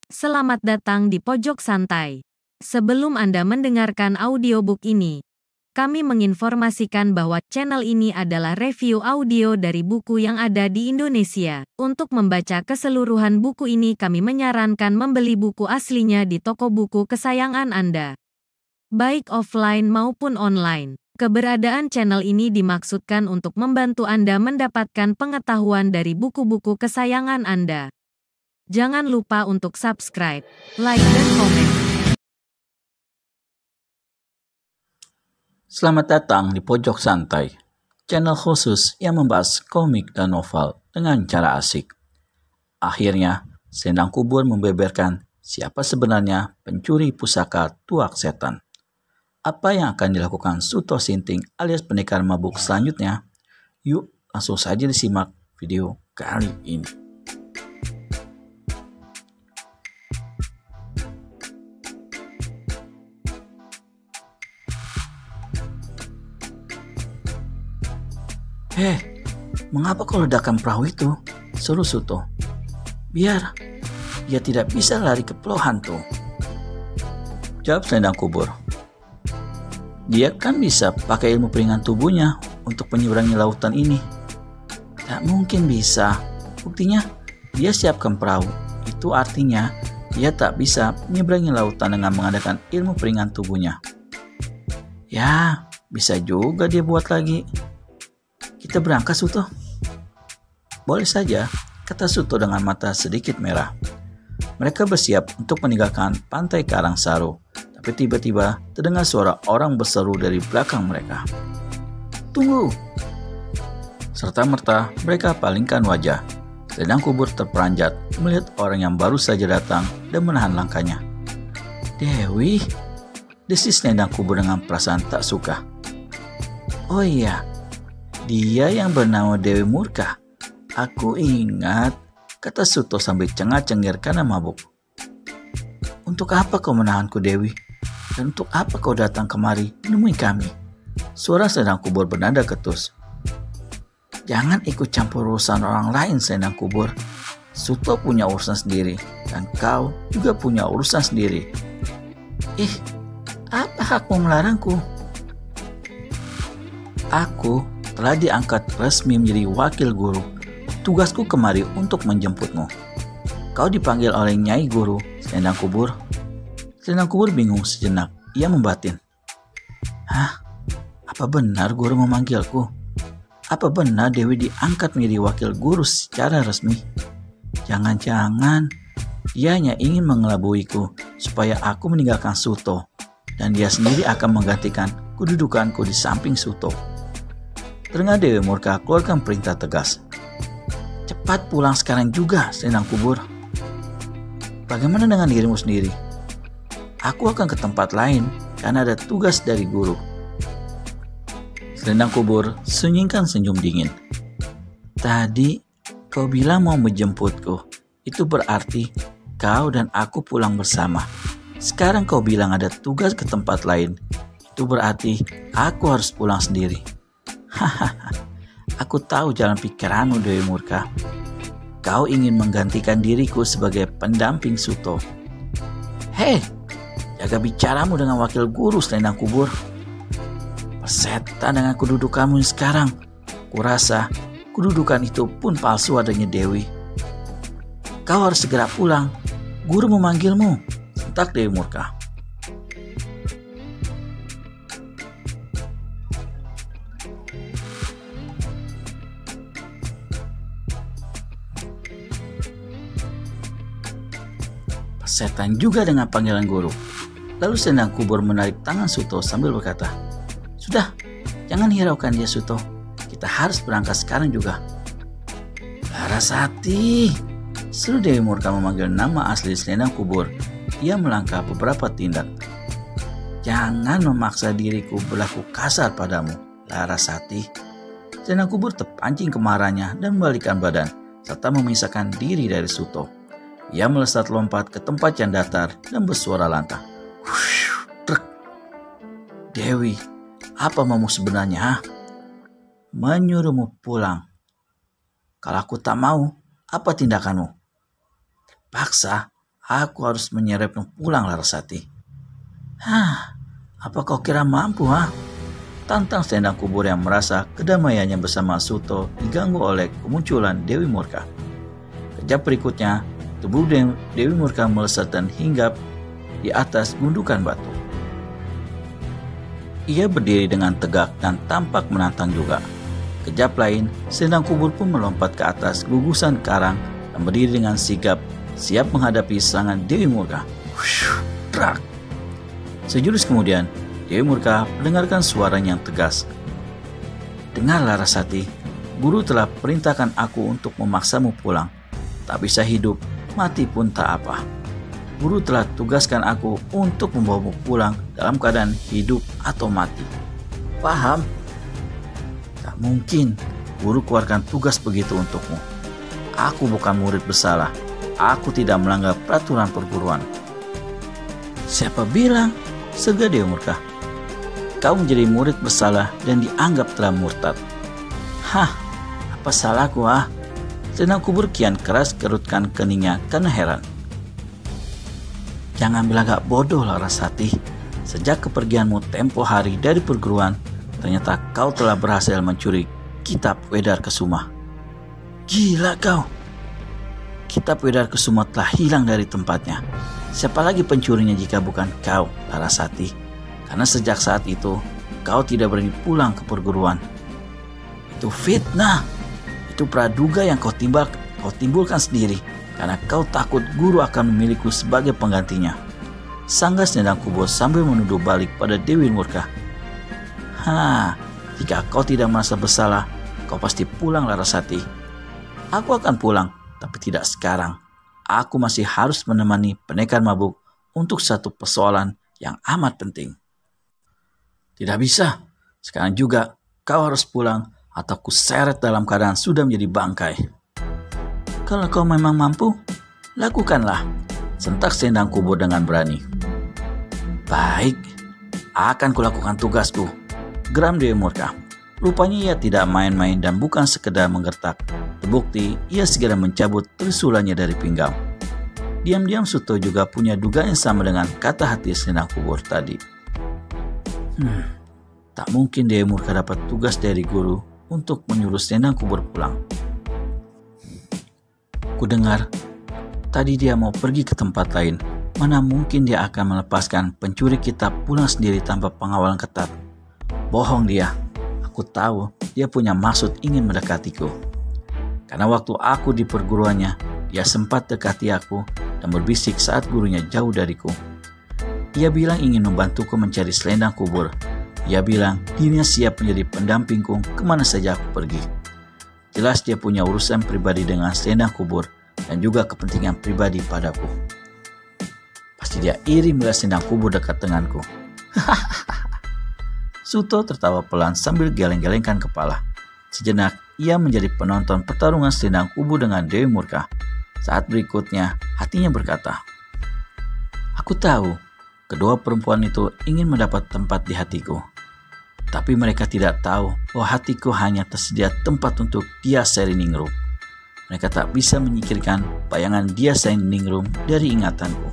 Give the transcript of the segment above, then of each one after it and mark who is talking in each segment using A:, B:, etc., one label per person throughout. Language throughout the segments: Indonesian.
A: Selamat datang di Pojok Santai. Sebelum Anda mendengarkan audiobook ini, kami menginformasikan bahwa channel ini adalah review audio dari buku yang ada di Indonesia. Untuk membaca keseluruhan buku ini, kami menyarankan membeli buku aslinya di toko buku kesayangan Anda, baik offline maupun online. Keberadaan channel ini dimaksudkan untuk membantu Anda mendapatkan pengetahuan dari buku-buku kesayangan Anda. Jangan lupa untuk subscribe, like, dan komen.
B: Selamat datang di Pojok Santai, channel khusus yang membahas komik dan novel dengan cara asik. Akhirnya, Selendang Kubur membeberkan siapa sebenarnya pencuri pusaka tuak setan. Apa yang akan dilakukan Suto Sinting alias pendekar mabuk selanjutnya? Yuk, langsung saja disimak video kali ini. Mengapa kau ledakan perahu itu? Seru Suto. Biar dia tidak bisa lari ke pulau hantu, jawab Selendang Kubur. Dia kan bisa pakai ilmu peringan tubuhnya untuk menyeberangi lautan ini. Tak mungkin bisa. Buktinya, dia siapkan perahu. Itu artinya dia tak bisa menyeberangi lautan dengan mengadakan ilmu peringan tubuhnya. Ya, bisa juga dia buat lagi. Kita berangkat, Suto? Boleh saja, kata Suto dengan mata sedikit merah. Mereka bersiap untuk meninggalkan pantai Karangsaru, tapi tiba-tiba terdengar suara orang berseru dari belakang mereka. Tunggu! Serta-merta mereka palingkan wajah. Selendang Kubur terperanjat melihat orang yang baru saja datang dan menahan langkahnya. Dewi? Desis Selendang Kubur dengan perasaan tak suka. Oh iya, dia yang bernama Dewi Murka. Aku ingat, kata Suto sambil cengar-cengir karena mabuk. Untuk apa kau menahanku, Dewi? Dan untuk apa kau datang kemari menemui kami? Suara Selendang Kubur bernada ketus. Jangan ikut campur urusan orang lain, Selendang Kubur. Suto punya urusan sendiri, dan kau juga punya urusan sendiri. Apa hakmu melarangku? Aku telah diangkat resmi menjadi wakil guru. Tugasku kemari untuk menjemputmu. Kau dipanggil oleh Nyai Guru, Selendang Kubur. Selendang Kubur bingung sejenak. Ia membatin. Hah? Apa benar guru memanggilku? Apa benar Dewi diangkat menjadi wakil guru secara resmi? Jangan-jangan dia hanya ingin mengelabuiku supaya aku meninggalkan Suto, dan dia sendiri akan menggantikan kedudukanku di samping Suto. Terdengar Dewi Murka keluarkan perintah tegas. Cepat pulang sekarang juga, Selendang Kubur. Bagaimana dengan dirimu sendiri? Aku akan ke tempat lain karena ada tugas dari guru. Selendang Kubur senyumkan senyum dingin. Tadi kau bilang mau menjemputku. Itu berarti kau dan aku pulang bersama. Sekarang kau bilang ada tugas ke tempat lain. Itu berarti aku harus pulang sendiri. Hahaha, aku tahu jalan pikiranmu, Dewi Murka. Kau ingin menggantikan diriku sebagai pendamping Suto. Jaga bicaramu dengan wakil guru, Selendang Kubur. Persetan dengan kedudukanmu sekarang. Kurasa kedudukan itu pun palsu adanya Dewi. Kau harus segera pulang. Guru memanggilmu, sentak Dewi Murka. Setan juga dengan panggilan guru. Lalu Selendang Kubur menarik tangan Suto sambil berkata, Sudah, jangan hiraukan dia, Suto. Kita harus berangkat sekarang juga. Larasati, seru Dewi Murka memanggil nama asli Selendang Kubur. Ia melangkah beberapa tindak. Jangan memaksa diriku berlaku kasar padamu, Larasati. Selendang Kubur terpancing kemarahannya dan membalikkan badan, serta memisahkan diri dari Suto. Ia melesat lompat ke tempat yang datar dan bersuara lantang. Truk. Dewi, apa maumu sebenarnya? Menyuruhmu pulang. Kalau aku tak mau, apa tindakanmu? Paksa, Aku harus menyeret pulang, Larasati. Apa kau kira mampu, Tantang selendang kubur yang merasa kedamaiannya bersama Suto diganggu oleh kemunculan Dewi Murka. Kejap berikutnya, tubuh Dewi Murka melesat dan hinggap di atas gundukan batu. Ia berdiri dengan tegak dan tampak menantang juga. Kejap lain, selendang kubur pun melompat ke atas gugusan karang dan berdiri dengan sigap, siap menghadapi serangan Dewi Murka. Trak! Sejurus kemudian, Dewi Murka mendengarkan suara yang tegas. Dengar, Larasati, guru telah perintahkan aku untuk memaksamu pulang. Tak bisa hidup, mati pun tak apa. Guru telah tugaskan aku untuk membawamu pulang dalam keadaan hidup atau mati. Paham? Tak mungkin guru keluarkan tugas begitu untukmu. Aku bukan murid bersalah. Aku tidak melanggar peraturan perguruan. Siapa bilang? Serga Dewi Murka. Kau menjadi murid bersalah dan dianggap telah murtad. Apa salahku, Selendang kubur kian keras kerutkan keningnya karena heran. Jangan belagak bodoh, Larasati. Sejak kepergianmu tempo hari dari perguruan, ternyata kau telah berhasil mencuri kitab Wedar Kesuma. Gila kau. Kitab Wedar Kesuma telah hilang dari tempatnya. Siapa lagi pencurinya jika bukan kau, Larasati? Karena sejak saat itu, kau tidak berani pulang ke perguruan. Itu fitnah. Itu praduga yang kau timbulkan sendiri. Karena kau takut guru akan memilihku sebagai penggantinya. Sangga selendang kubur sambil menuduh balik pada Dewi Murka. Jika kau tidak merasa bersalah, kau pasti pulang, Larasati. Aku akan pulang, tapi tidak sekarang. Aku masih harus menemani pendekar mabuk untuk satu persoalan yang amat penting. Tidak bisa. Sekarang juga kau harus pulang atau ku seret dalam keadaan sudah menjadi bangkai. Kalau kau memang mampu, lakukanlah. Sentak selendang kubur dengan berani. Baik, akan kulakukan tugasku. Geram Dewi Murka. Rupanya ia tidak main-main dan bukan sekedar menggertak. Terbukti ia segera mencabut trisulannya dari pinggang. Diam-diam Suto juga punya dugaan yang sama dengan kata hati selendang kubur tadi. Tak mungkin Dewi Murka dapat tugas dari guru untuk menyuruh selendang kubur pulang. Kudengar, tadi dia mau pergi ke tempat lain. Mana mungkin dia akan melepaskan pencuri kitab pulang sendiri tanpa pengawalan ketat. Bohong dia. Aku tahu dia punya maksud ingin mendekatiku. Karena waktu aku di perguruannya, dia sempat dekati aku dan berbisik saat gurunya jauh dariku. Ia bilang ingin membantuku mencari selendang kubur. Ia bilang dirinya siap menjadi pendampingku kemana saja aku pergi. Jelas dia punya urusan pribadi dengan selendang kubur dan juga kepentingan pribadi padaku. Pasti dia iri melihat selendang kubur dekat denganku. Suto tertawa pelan sambil geleng-gelengkan kepala. Sejenak ia menjadi penonton pertarungan selendang kubur dengan Dewi Murka. Saat berikutnya hatinya berkata, aku tahu kedua perempuan itu ingin mendapat tempat di hatiku. Tapi mereka tidak tahu bahwa hatiku hanya tersedia tempat untuk dia Seriningrum. Mereka tak bisa menyingkirkan bayangan dia Seriningrum dari ingatanku.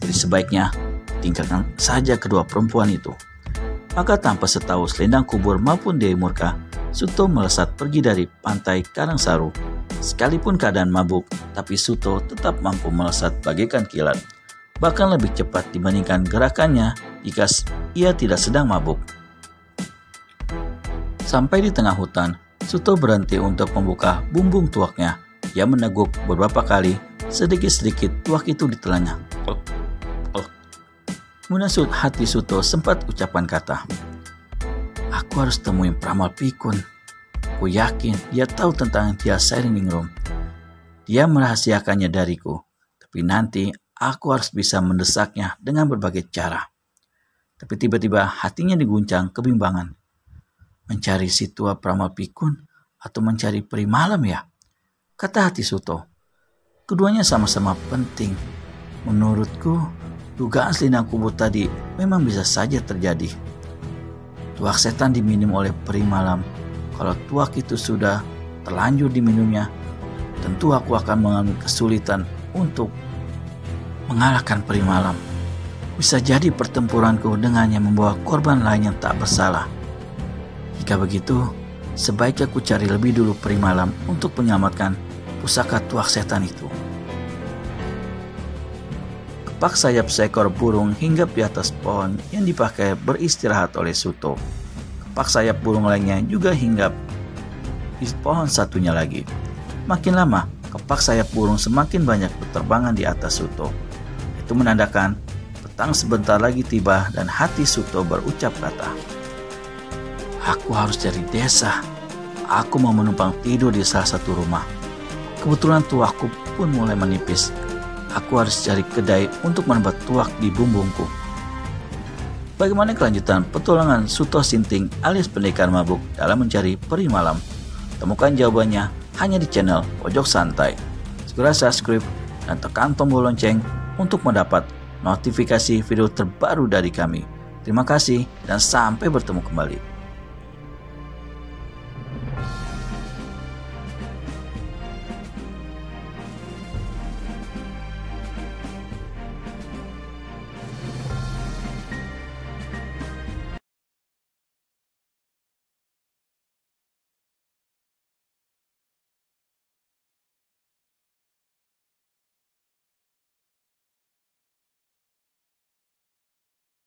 B: Jadi sebaiknya tinggalkan saja kedua perempuan itu. Maka tanpa setahu selendang kubur maupun Dewi Murka, Suto melesat pergi dari pantai Karangsaru. Sekalipun keadaan mabuk, tapi Suto tetap mampu melesat bagaikan kilat. Bahkan lebih cepat dibandingkan gerakannya jika ia tidak sedang mabuk. Sampai di tengah hutan, Suto berhenti untuk membuka bumbung tuaknya. Ia meneguk beberapa kali, sedikit-sedikit tuak itu ditelannya. Kemudian hati Suto sempat ucapan kata, aku harus temuin Pramal Pikun. Aku yakin dia tahu tentang dia Seriningrum. Dia merahasiakannya dariku, tapi nanti aku harus bisa mendesaknya dengan berbagai cara. Tapi tiba-tiba hatinya diguncang kebimbangan. Mencari si tua Pramal Pikun atau mencari peri malam ya? Kata hati Suto. Keduanya sama-sama penting. Menurutku, dugaan selendang kubur tadi memang bisa saja terjadi. Tuak setan diminum oleh peri malam. Kalau tuak itu sudah terlanjur diminumnya, tentu aku akan mengalami kesulitan untuk mengalahkan peri malam. Bisa jadi pertempuranku dengannya membawa korban lain yang tak bersalah. Jika begitu, sebaiknya ku cari lebih dulu peri malam untuk menyelamatkan pusaka tuak setan itu. Kepak sayap seekor burung hinggap di atas pohon yang dipakai beristirahat oleh Suto. Kepak sayap burung lainnya juga hinggap di pohon satunya lagi. Makin lama, kepak sayap burung semakin banyak berterbangan di atas Suto. Itu menandakan petang sebentar lagi tiba dan hati Suto berucap kata, "Aku harus cari desa. Aku mau menumpang tidur di salah satu rumah. Kebetulan tuakku pun mulai menipis. Aku harus cari kedai untuk menambah tuak di bumbungku." Bagaimana kelanjutan petualangan Suto Sinting alias pendekar mabuk dalam mencari peri malam? Temukan jawabannya hanya di channel Pojok Santai. Segera subscribe dan tekan tombol lonceng untuk mendapat notifikasi video terbaru dari kami. Terima kasih dan sampai bertemu kembali.